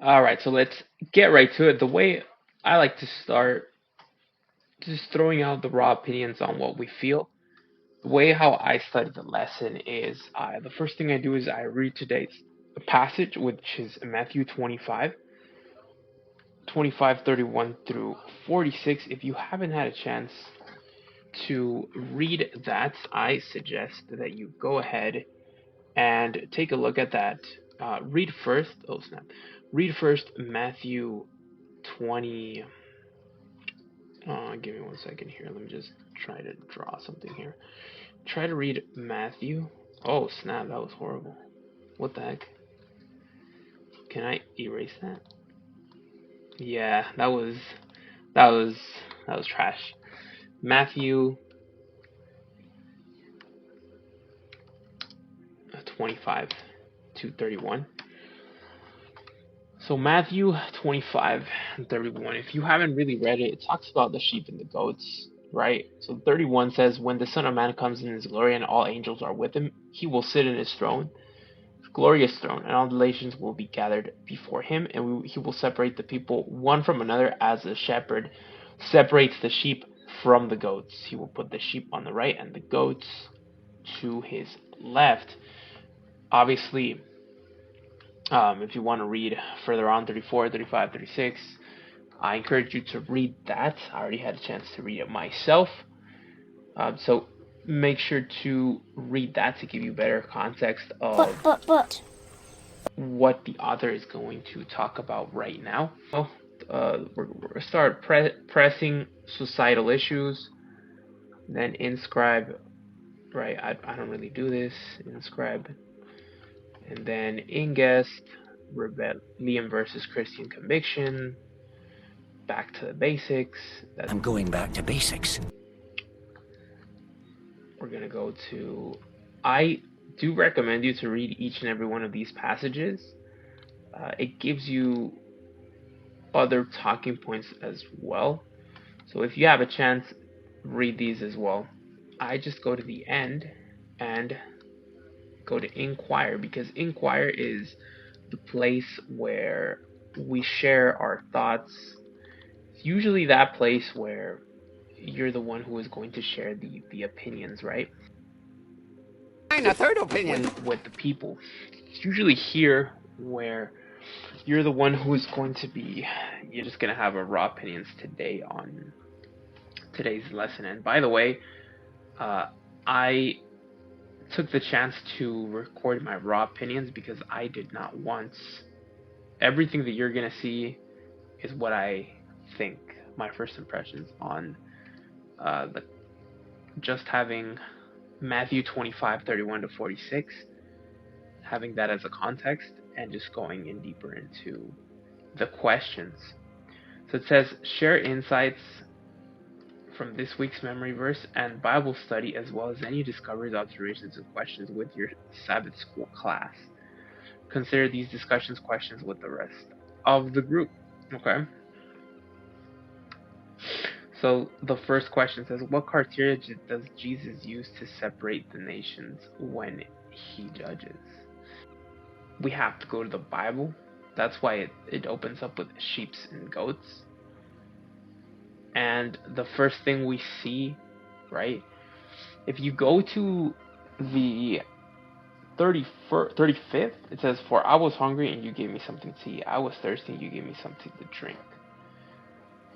All right, so let's get right to it. The way I like to start, just throwing out the raw opinions on what we feel. The way how I study the lesson is the first thing I do is I read today's passage, which is Matthew 25:31 through 46. If you haven't had a chance to read that, I suggest that you go ahead and take a look at that. Read first, oh snap, read first Matthew 20. Give me 1 second here. Let me just try to draw something here. Try to read Matthew. Oh snap, that was horrible. What the heck? Can I erase that? Yeah, that was that was trash. Matthew 25 to 31. So Matthew 25 and 31. If you haven't really read it, it talks about the sheep and the goats, right? So 31 says, "When the Son of Man comes in his glory and all angels are with him, he will sit in his throne, glorious throne, and all the nations will be gathered before him, and he will separate the people one from another as a shepherd separates the sheep from the goats. He will put the sheep on the right and the goats to his left." Obviously, if you want to read further on 34, 35, 36, I encourage you to read that. I already had a chance to read it myself. So make sure to read that to give you better context of what the author is going to talk about right now. We're going to start pressing societal issues, then inscribe, right? I don't really do this. Inscribe, and then ingest, rebellion versus Christian conviction, back to the basics. I'm going back to basics. We're going to go to, I do recommend you to read each and every one of these passages. It gives you other talking points as well. So if you have a chance, read these as well. I just go to the end and go to inquire, because inquire is the place where we share our thoughts. It's usually that place where you're the one who is going to share the opinions, right? A third opinion. With the people. It's usually here where you're the one who is going to be, you're just going to have a raw opinions today on today's lesson. And by the way, I took the chance to record my raw opinions because I did not want everything that you're going to see is what I think, my first impressions on the just having Matthew 25:31 to 46, having that as a context, and just going in deeper into the questions. So it says, share insights from this week's memory verse and Bible study, as well as any discoveries, observations, and questions with your Sabbath school class. Consider these discussions questions with the rest of the group. Okay? So the first question says, what criteria does Jesus use to separate the nations when he judges? We have to go to the Bible. That's why it opens up with sheep and goats. And the first thing we see, right? If you go to the 35th, it says, "For I was hungry and you gave me something to eat. I was thirsty and you gave me something to drink."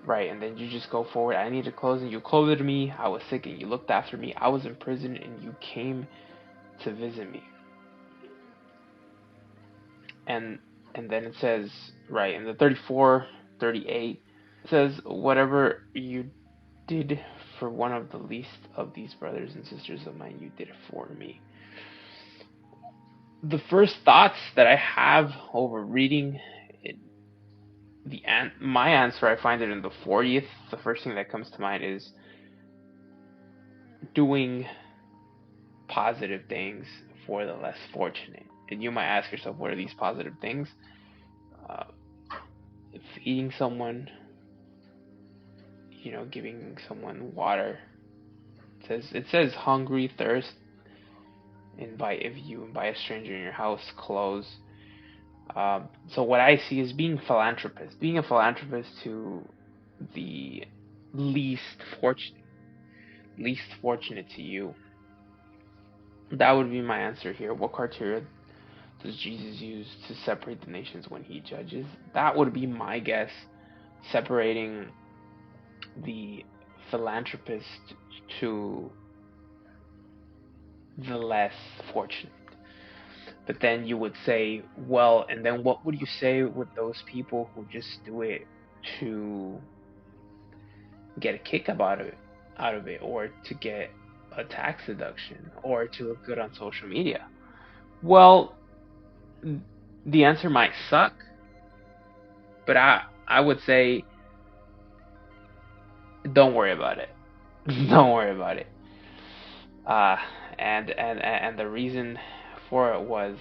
Right, and then you just go forward. "I needed clothes and you clothed me. I was sick and you looked after me. I was in prison and you came to visit me." And then it says, right, in the 34, 38, it says, "Whatever you did for one of the least of these brothers and sisters of mine, you did it for me." The first thoughts that I have over reading it, my answer, I find it in the 40th. The first thing that comes to mind is doing positive things for the less fortunate. And you might ask yourself, what are these positive things? Uh, Feeding someone, giving someone water. It says hungry, thirst, if you invite a stranger in your house, clothes. So what I see is being being a philanthropist to the least fortunate, least fortunate to you. That would be my answer here. What criteria does Jesus use to separate the nations when he judges? That would be my guess, separating the philanthropist to the less fortunate. But then you would say, well, and then what would you say with those people who just do it to get a kick out of it, or to get a tax deduction, or to look good on social media? Well, the answer might suck, but I would say don't worry about it. Don't worry about it. Uh, and the reason for it was,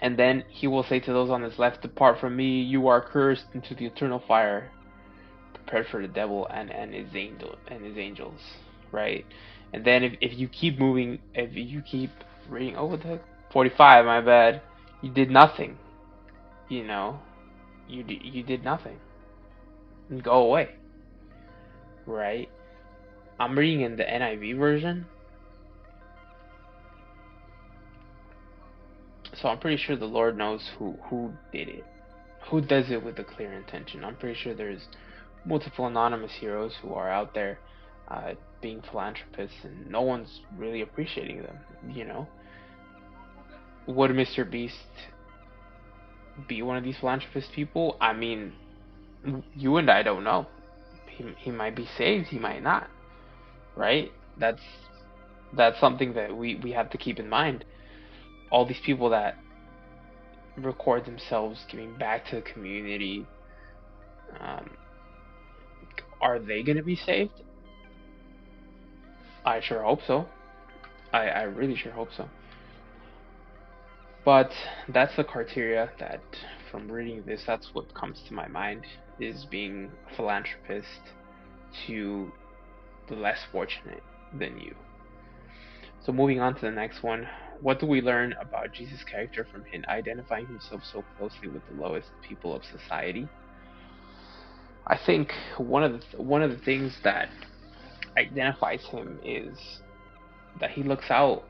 and then he will say to those on his left, "Depart from me, you are cursed, into the eternal fire, prepared for the devil and his angels." Right? And then if you keep moving, if you keep reading, oh, what the heck? 45, my bad. You did nothing. You know, you did nothing. Go away. Right? I'm reading in the NIV version, so I'm pretty sure the Lord knows who did it, who does it with a clear intention. I'm pretty sure there's multiple anonymous heroes who are out there being philanthropists, and no one's really appreciating them. You know, would Mr. Beast be one of these philanthropist people? I mean, you and I don't know. He might be saved, he might not. Right? That's something that we have to keep in mind. All these people that record themselves giving back to the community, um, are they going to be saved? I sure hope so. I really sure hope so. But that's the criteria that, from reading this, that's what comes to my mind, is being a philanthropist to the less fortunate than you. So moving on to the next one, what do we learn about Jesus' character from him identifying himself so closely with the lowest people of society? I think one of the things that identifies him is that he looks out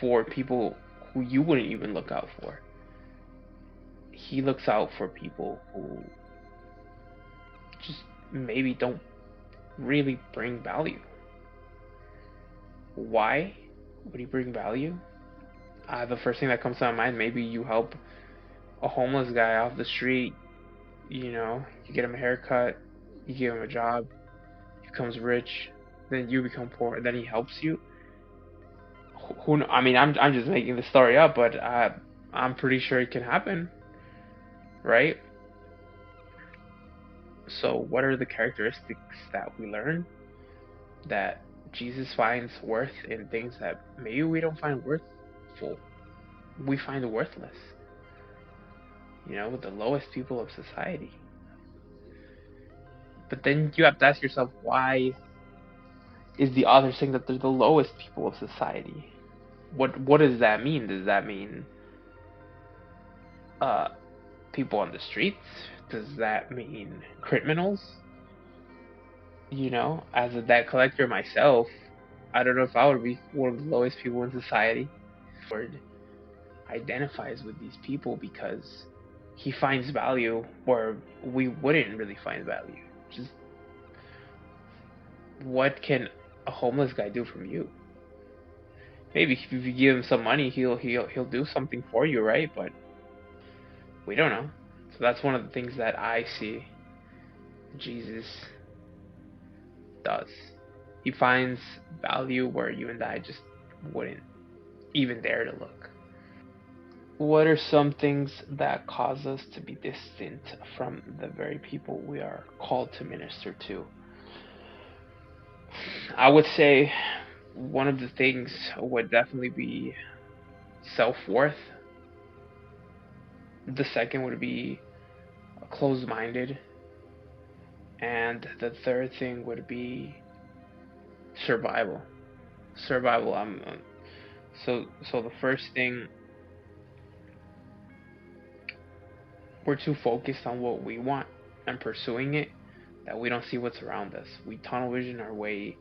for people who you wouldn't even look out for. He looks out for people who just maybe don't really bring value. Why would he bring value? The first thing that comes to my mind, maybe you help a homeless guy off the street. You know, you get him a haircut, you give him a job, he becomes rich, then you become poor, and then he helps you. Who? I mean, I'm just making the story up, but I'm pretty sure it can happen, right? So, what are the characteristics that we learn that Jesus finds worth in things that maybe we don't find worthful? We find worthless. You know, the lowest people of society. But then you have to ask yourself, why is the author saying that they're the lowest people of society? What does that mean? Does that mean uh, people on the streets? Does that mean criminals? You know, as a debt collector myself, I don't know if I would be one of the lowest people in society. Lord identifies with these people because he finds value where we wouldn't really find value. Just, what can a homeless guy do from you? Maybe if you give him some money, he'll do something for you, right? But we don't know. So that's one of the things that I see Jesus does. He finds value where you and I just wouldn't even dare to look. What are some things that cause us to be distant from the very people we are called to minister to? I would say one of the things would definitely be self-worth. The second would be closed-minded. And the third thing would be survival. Survival. So the first thing, we're too focused on what we want and pursuing it that we don't see what's around us. We tunnel vision our way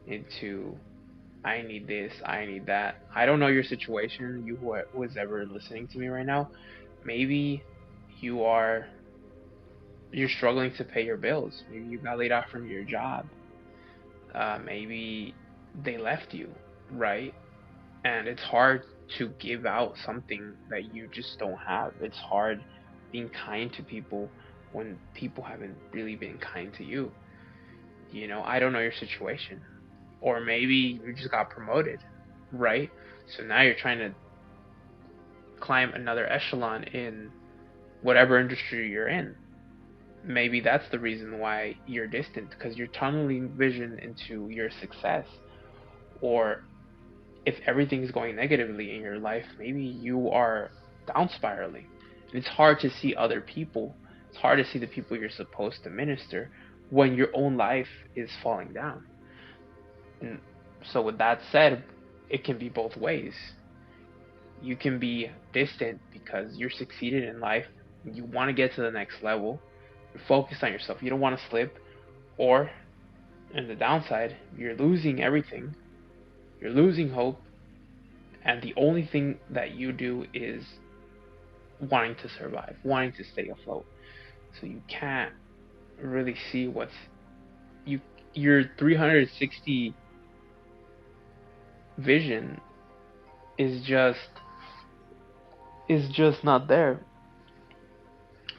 into, I need this, I need that. I don't know your situation, you who is ever listening to me right now. Maybe you are you're struggling to pay your bills. Maybe you got laid off from your job. Maybe they left you, right? And it's hard to give out something that you just don't have. It's hard being kind to people when people haven't really been kind to you. I don't know your situation. Or maybe you just got promoted, right? So now you're trying to climb another echelon in whatever industry you're in. Maybe that's the reason why you're distant, because you're tunneling vision into your success. Or if everything's going negatively in your life, maybe you are down spiraling. And it's hard to see other people. It's hard to see the people you're supposed to minister when your own life is falling down. And so with that said, it can be both ways. You can be distant because you're succeeded in life, you want to get to the next level, you're focused on yourself, you don't want to slip. Or in the downside, you're losing everything, you're losing hope, and the only thing that you do is wanting to survive, wanting to stay afloat. So you can't really see your 360 vision is just not there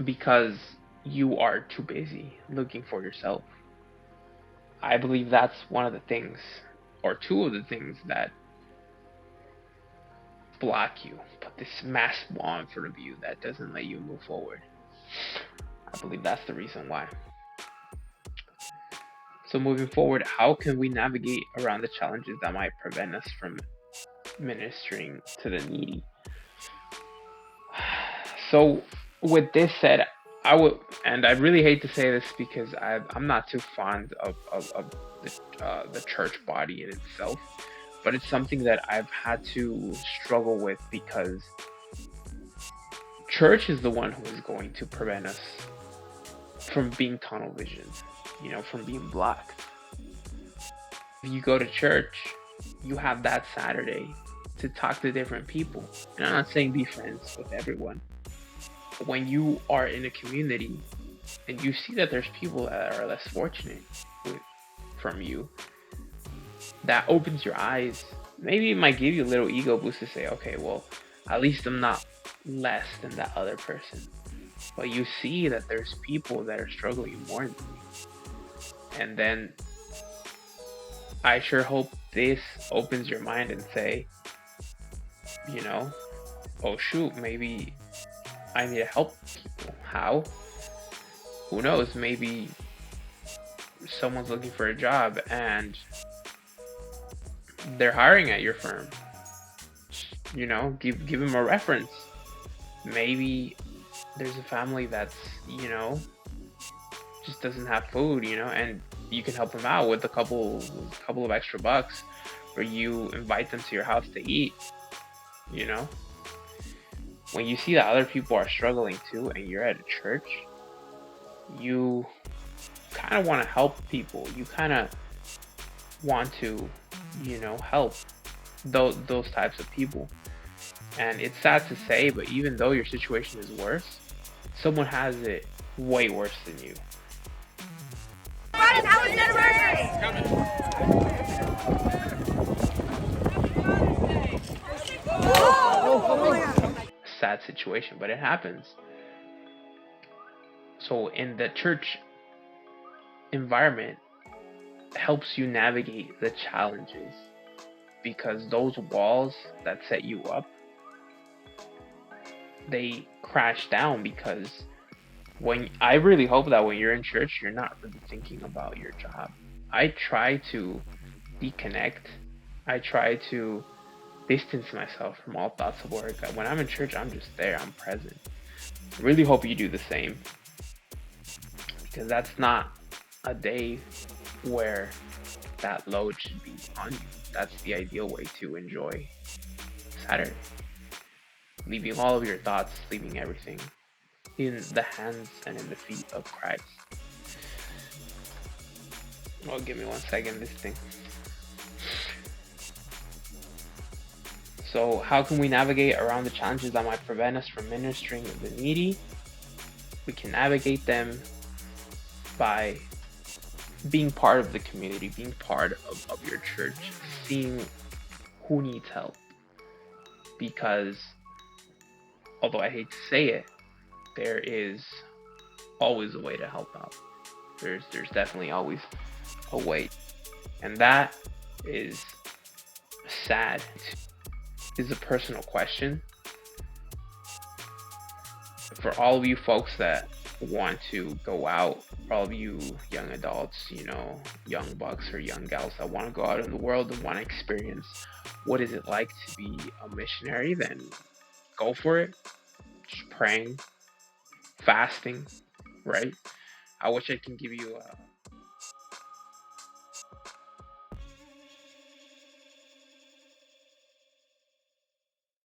because you are too busy looking for yourself. I believe that's one of the things, or two of the things, that block you, put this massive wall in front of you that doesn't let you move forward. I believe that's the reason why. So moving forward, how can we navigate around the challenges that might prevent us from ministering to the needy? So with this said, and I really hate to say this because I'm not too fond of the church body in itself, but it's something that I've had to struggle with because church is the one who is going to prevent us from being tunnel vision, from being blocked. If you go to church, you have that Saturday to talk to different people. And I'm not saying be friends with everyone. But when you are in a community and you see that there's people that are less fortunate from you, that opens your eyes. Maybe it might give you a little ego boost to say, okay, well, at least I'm not less than that other person. But you see that there's people that are struggling more than you. And then I sure hope this opens your mind and say, oh shoot, maybe I need to help people. How? Who knows? Maybe someone's looking for a job and they're hiring at your firm. Give them a reference. Maybe there's a family that's, just doesn't have food, and you can help them out with a couple of extra bucks, or you invite them to your house to eat. When you see that other people are struggling too and you're at a church, you kind of want to help people. You kind of want to, help those types of people. And it's sad to say, but even though your situation is worse, someone has it way worse than you. Sad situation, but it happens. So in the church environment, helps you navigate the challenges, because those walls that set you up, they crash down. Because I really hope that when you're in church, you're not really thinking about your job. I try to disconnect. I try to distance myself from all thoughts of work. When I'm in church, I'm just there. I'm present. I really hope you do the same, because that's not a day where that load should be on you. That's the ideal way to enjoy Saturday. Leaving all of your thoughts, leaving everything in the hands and in the feet of Christ. Oh, give me 1 second, this thing. So how can we navigate around the challenges that might prevent us from ministering to the needy? We can navigate them by being part of the community, being part of your church, seeing who needs help. Because although I hate to say it, there is always a way to help out. There's definitely always a way. And that is sad. Is a personal question. For all of you folks that want to go out, all of you young adults, young bucks or young gals that want to go out in the world and want to experience what is it like to be a missionary, then go for it. Just praying, fasting, right? I wish I can give you